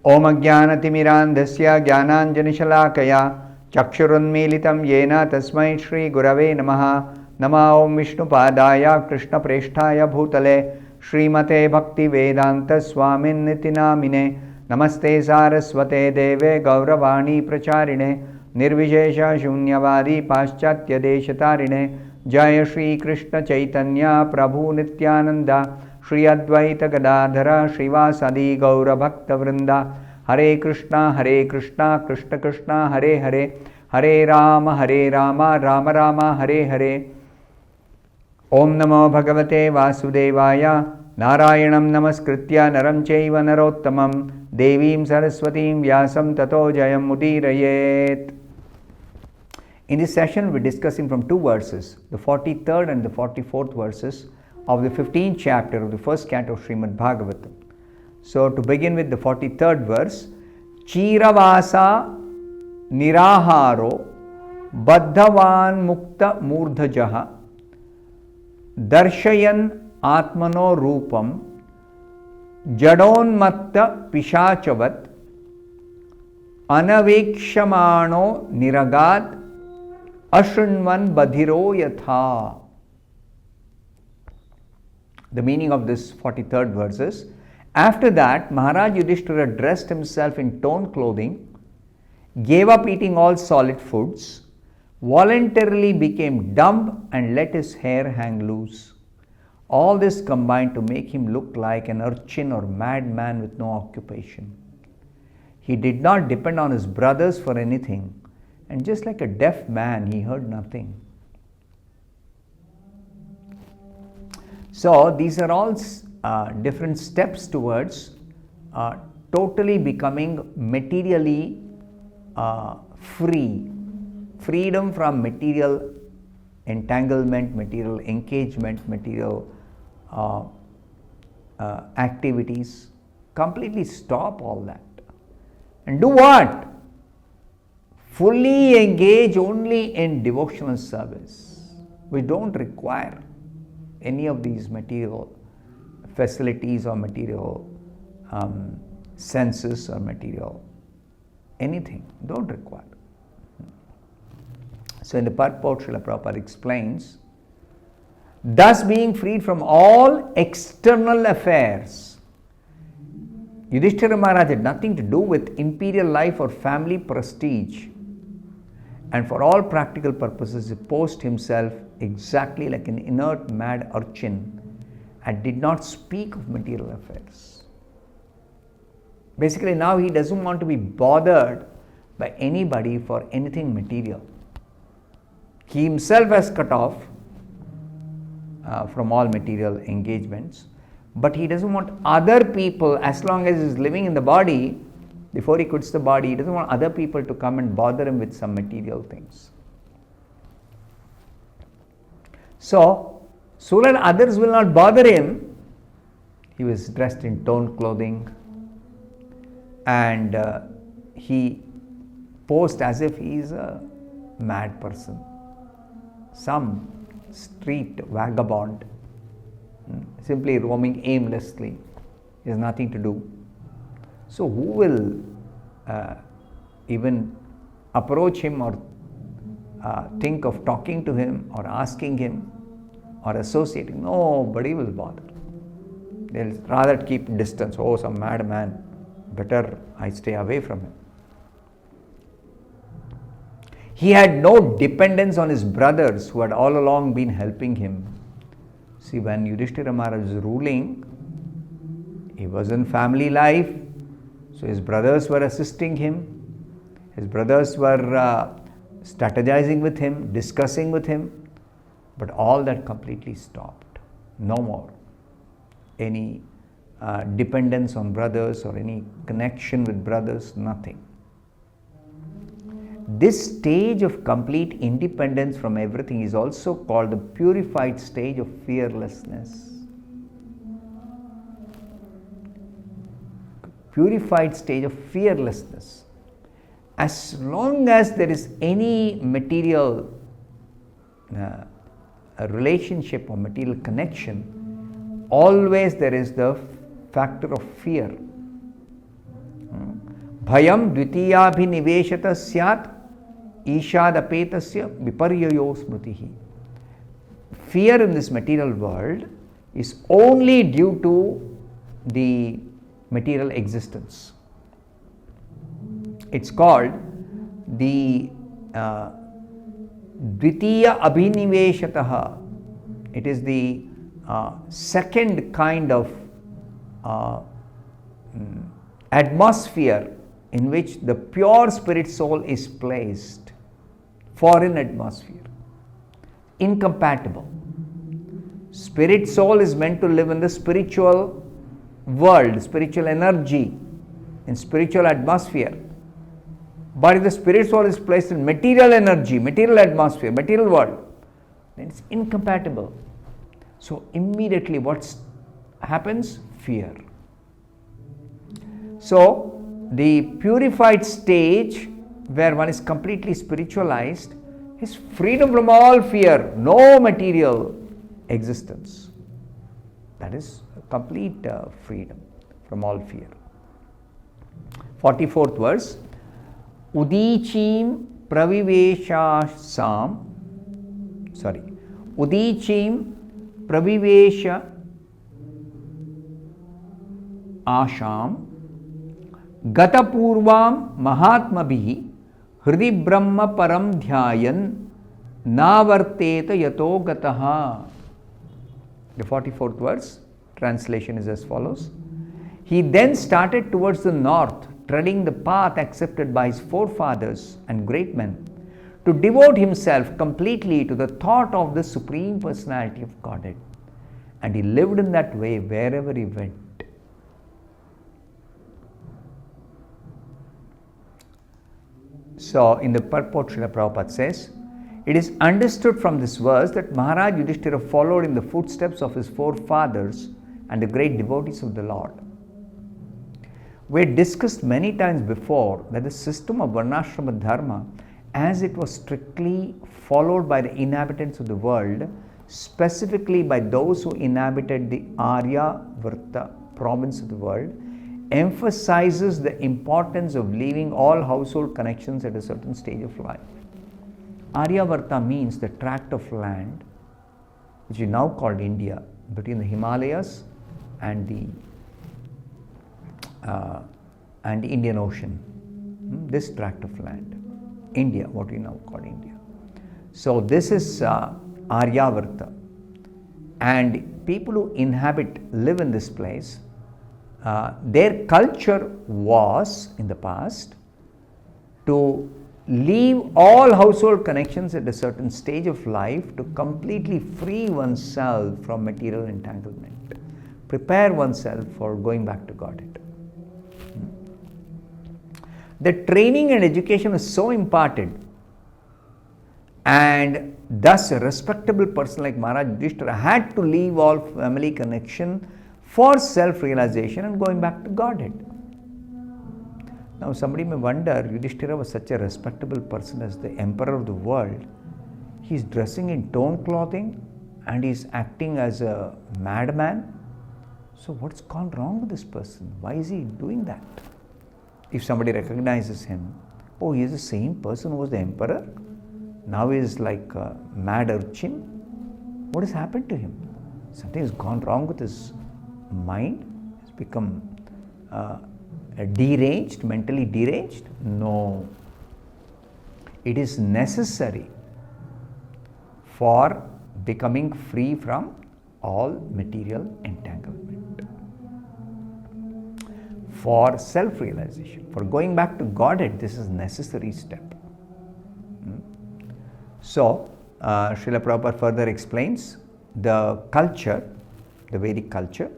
Om Ajnanatimirandhasya Jnananjanishalaakaya Chakshurunmilitam Yena Tasmai Shri Gurave Namaha. Nama Om Vishnupadaya Krishna Presthaya Bhutale Srimate Bhaktivedanta Swamin Nitinamine Namaste Saraswate Deve Gauravani Pracharine Nirvishesha Shunyavadi Paschatya Deshatarine Jaya Shri Krishna Chaitanya Prabhu Nityananda Shri Advaita Gadadhara Srivasadi Gaura Bhakta Vrinda Hare Krishna Krishna Krishna Hare Hare Hare Rama Rama Rama Hare Hare. Om Namo Bhagavate Vasudevaya Narayanam Namaskritya Naram Chaiva Narottamam Devim Saraswatim Vyasam Tato Jayam Mudirayet. In this session, we'll be discussing from two verses, the 43rd and the 44th verses of the 15th chapter of the first canto of Srimad Bhagavatam. So, to begin with the 43rd verse, Chiravasa Niraharo Baddhavan Mukta Murdhajaha Darshayan Atmano Rupam Jadonmatta Pishachavat Anavekshamano Niragat Ashunvan Badhiro Yatha. The meaning of this 43rd verse is, after that, Maharaj Yudhishthira dressed himself in torn clothing, gave up eating all solid foods, voluntarily became dumb and let his hair hang loose. All this combined to make him look like an urchin or madman with no occupation. He did not depend on his brothers for anything, and just like a deaf man, he heard nothing. So, these are all different steps towards totally becoming materially free. Freedom from material entanglement, material engagement, material activities. Completely stop all that. And do what? Fully engage only in devotional service. We don't require any of these material facilities or material senses or material anything. Don't require. So in the purport, Srila Prabhupada explains, thus being freed from all external affairs, Yudhishthira Maharaj had nothing to do with imperial life or family prestige, and for all practical purposes he posed himself exactly like an inert mad urchin and did not speak of material affairs. Basically now he doesn't want to be bothered by anybody for anything material. He himself has cut off from all material engagements, but he doesn't want other people, as long as he is living in the body, before he quits the body, he doesn't want other people to come and bother him with some material things. So that others will not bother him, he was dressed in torn clothing and he posed as if he is a mad person, some street vagabond, simply roaming aimlessly. He has nothing to do. So who will even approach him or think of talking to him or asking him or associating? Nobody will bother. They'll rather keep distance. Oh, some madman, better I stay away from him. He had no dependence on his brothers who had all along been helping him. See, when Yudhishthira Maharaj was ruling, he was in family life, so his brothers were assisting him. His brothers were strategizing with him, discussing with him, but all that completely stopped. No more any dependence on brothers or any connection with brothers, nothing. This stage of complete independence from everything is also called the purified stage of fearlessness. Purified stage of fearlessness. As long as there is any material relationship or material connection, always there is the factor of fear. Bhayam dvitiyabhiniveshata syat ishadapetasya viparyayo smritihi. Fear in this material world is only due to the material existence. It's called the Dvitiya Abhiniveshataha. It is the second kind of atmosphere in which the pure spirit soul is placed. Foreign atmosphere. Incompatible. Spirit soul is meant to live in the spiritual world, spiritual energy, in spiritual atmosphere. But if the spirit soul is placed in material energy, material atmosphere, material world, then it's incompatible. So immediately what happens? Fear. So the purified stage where one is completely spiritualized is freedom from all fear, no material existence. That is complete freedom from all fear. 44th verse. Udicim pravivesha asham gatapurvam mahatmabhi hridi brahma param dhyayan navarteta yato gataha. The 44th verse translation is as follows. He then started towards the north, treading the path accepted by his forefathers and great men, to devote himself completely to the thought of the Supreme Personality of Godhead. And he lived in that way wherever he went. So, in the purport, Srila Prabhupada says, it is understood from this verse that Maharaj Yudhishthira followed in the footsteps of his forefathers and the great devotees of the Lord. We had discussed many times before that the system of Varnashrama Dharma, as it was strictly followed by the inhabitants of the world, specifically by those who inhabited the Arya-Varta province of the world, emphasizes the importance of leaving all household connections at a certain stage of life. Arya-Varta means the tract of land which is now called India, between the Himalayas and the Indian Ocean. This tract of land, India, what we now call India. So this is Arya-Varta, and people who live in this place, their culture was in the past to leave all household connections at a certain stage of life to completely free oneself from material entanglement, prepare oneself for going back to Godhead. The training and education was so imparted, and thus a respectable person like Maharaj Yudhishthira had to leave all family connection for self-realization and going back to Godhead. Now somebody may wonder, Yudhishthira was such a respectable person as the emperor of the world. He is dressing in torn clothing and he is acting as a madman. So what's gone wrong with this person? Why is he doing that? If somebody recognizes him, oh, he is the same person who was the emperor. Now he is like a mad urchin. What has happened to him? Something has gone wrong with his mind. He's become deranged, mentally deranged? No. It is necessary for becoming free from all material entanglement. For self-realization, for going back to Godhead, this is a necessary step. So, Srila Prabhupada further explains the culture, the Vedic culture.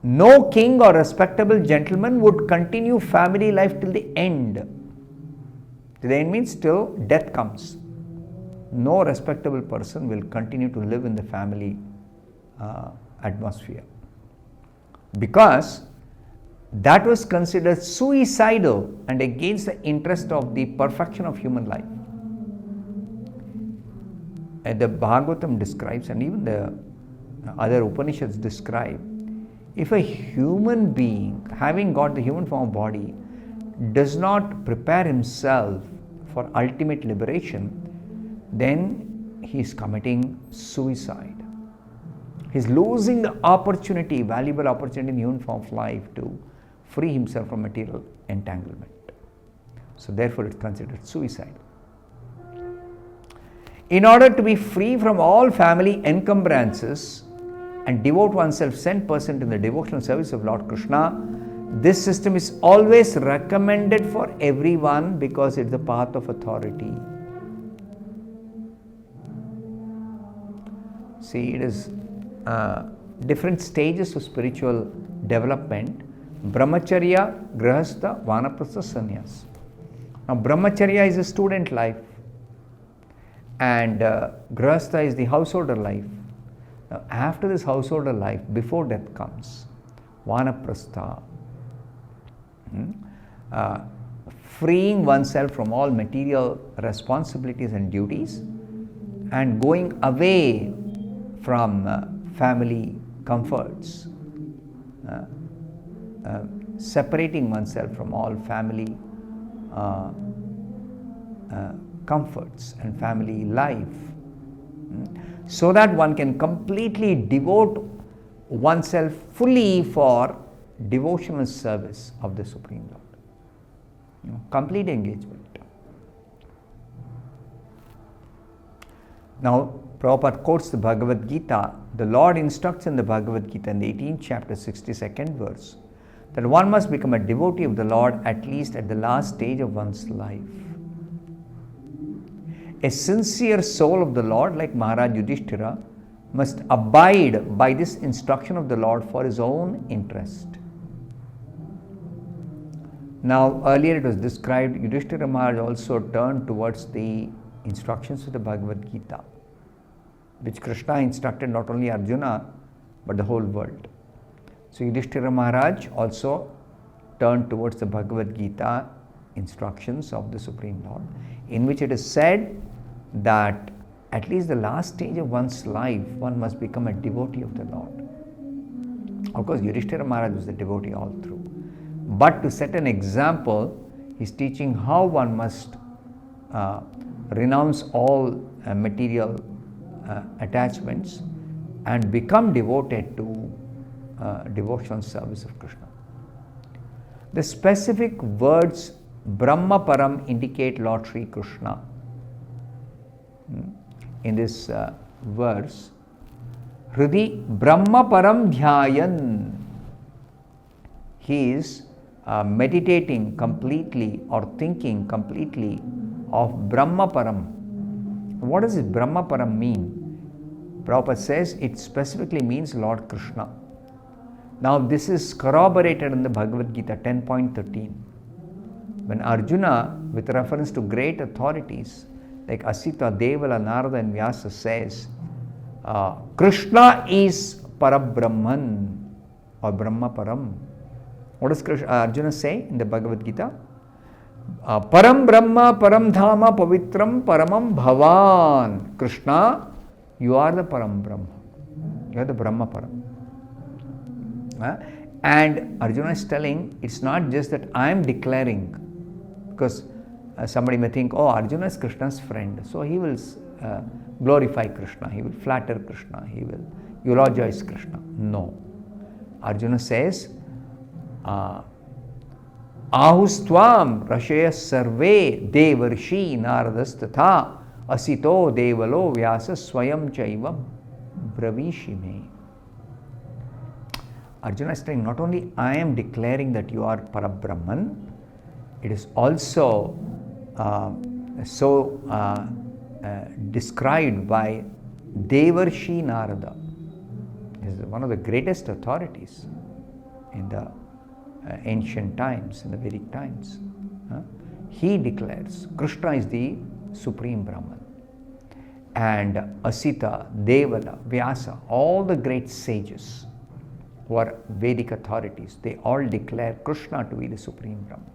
No king or respectable gentleman would continue family life till the end. Till the end means till death comes. No respectable person will continue to live in the family atmosphere, because that was considered suicidal and against the interest of the perfection of human life. And the Bhagavatam describes, and even the other Upanishads describe, If a human being, having got the human form of body, does not prepare himself for ultimate liberation, then he is committing suicide. He is losing the opportunity, valuable opportunity in human form of life to free himself from material entanglement. So therefore it is considered suicide. In order to be free from all family encumbrances and devote oneself 100% in the devotional service of Lord Krishna, this system is always recommended for everyone because it is the path of authority. See, it is different stages of spiritual development: brahmacharya, grihastha, vanaprastha, sannyas. Now, brahmacharya is a student life, and grihastha is the householder life. Now, after this householder life, before death comes vanaprastha, freeing oneself from all material responsibilities and duties and going away from family comforts, separating oneself from all family comforts and family life, so that one can completely devote oneself fully for devotional service of the Supreme Lord. Complete engagement. Now, Prabhupada quotes the Bhagavad Gita. The Lord instructs in the Bhagavad Gita in the 18th chapter, 62nd verse, that one must become a devotee of the Lord at least at the last stage of one's life. A sincere soul of the Lord, like Maharaj Yudhishthira, must abide by this instruction of the Lord for his own interest. Now, earlier it was described, Yudhishthira Maharaj also turned towards the instructions of the Bhagavad Gita, which Krishna instructed not only Arjuna but the whole world. So Yudhishthira Maharaj also turned towards the Bhagavad Gita instructions of the Supreme Lord, in which it is said that at least the last stage of one's life, one must become a devotee of the Lord. Of course, Yudhishthira Maharaj was the devotee all through. But to set an example, he is teaching how one must renounce all material attachments and become devoted to devotional service of Krishna. The specific words Brahma Param indicate Lord Sri Krishna. In this verse, Hridi Brahma Param Dhyayan, he is meditating completely or thinking completely of Brahma Param. What does this Brahma Param mean? Prabhupada says it specifically means Lord Krishna. Now this is corroborated in the Bhagavad Gita 10.13. When Arjuna, with reference to great authorities like Asita, Devala, Narada and Vyasa says, Krishna is Parabrahman or Brahma Param. What does Arjuna say in the Bhagavad Gita? Param Brahma, Param Dhama, Pavitram, Paramam Bhavan. Krishna, you are the Param Brahma. You are the Brahma Param. And Arjuna is telling, it's not just that I am declaring, because somebody may think, oh, Arjuna is Krishna's friend, so he will glorify Krishna, he will flatter Krishna, he will eulogize Krishna. No. Arjuna says, Ahustvam Rashaya Sarve Devarshi Naradas Tatha Asito Devalo Vyasa Swayam Chaiva Bravishime. Arjuna is saying, not only I am declaring that you are Parabrahman, it is also described by Devarshi Narada. He is one of the greatest authorities in the ancient times, in the Vedic times. He declares Krishna is the Supreme Brahman. And Asita, Devala, Vyasa, all the great sages who are Vedic authorities, they all declare Krishna to be the Supreme Brahman.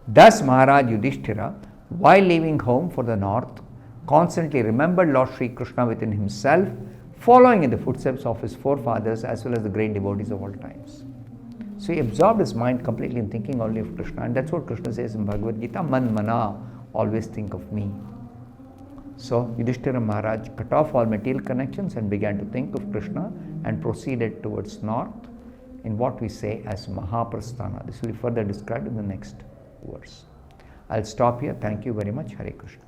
Thus Maharaj Yudhishthira, while leaving home for the north, constantly remembered Lord Sri Krishna within himself, following in the footsteps of his forefathers as well as the great devotees of all times. So he absorbed his mind completely in thinking only of Krishna, and that's what Krishna says in Bhagavad Gita, Man Mana, always think of me. So Yudhishthira Maharaj cut off all material connections and began to think of Krishna and proceeded towards north in what we say as Mahaprasthana. This will be further described in the next verse. I'll stop here. Thank you very much. Hare Krishna.